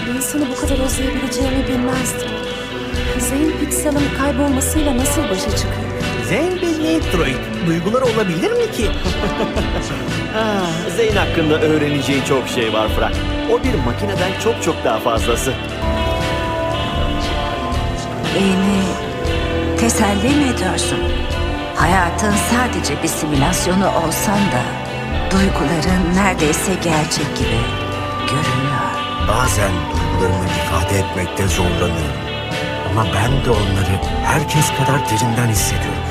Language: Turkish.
Bir insanı bu kadar özleyebileceğimi bilmezdim. Zeyn Pixel'ın kaybolmasıyla nasıl başa çıkıyor? Zeyn bir Nitroid. Duyguları olabilir mi ki? Zeyn hakkında öğreneceğin çok şey var Frank. O bir makineden çok çok daha fazlası. Beni teselli mi ediyorsun? Hayatın sadece bir simülasyonu olsan da duyguların neredeyse gerçek gibi görünüyor. Bazen duygularımı ifade etmekte zorlanıyorum. Ama ben de onları herkes kadar derinden hissediyorum.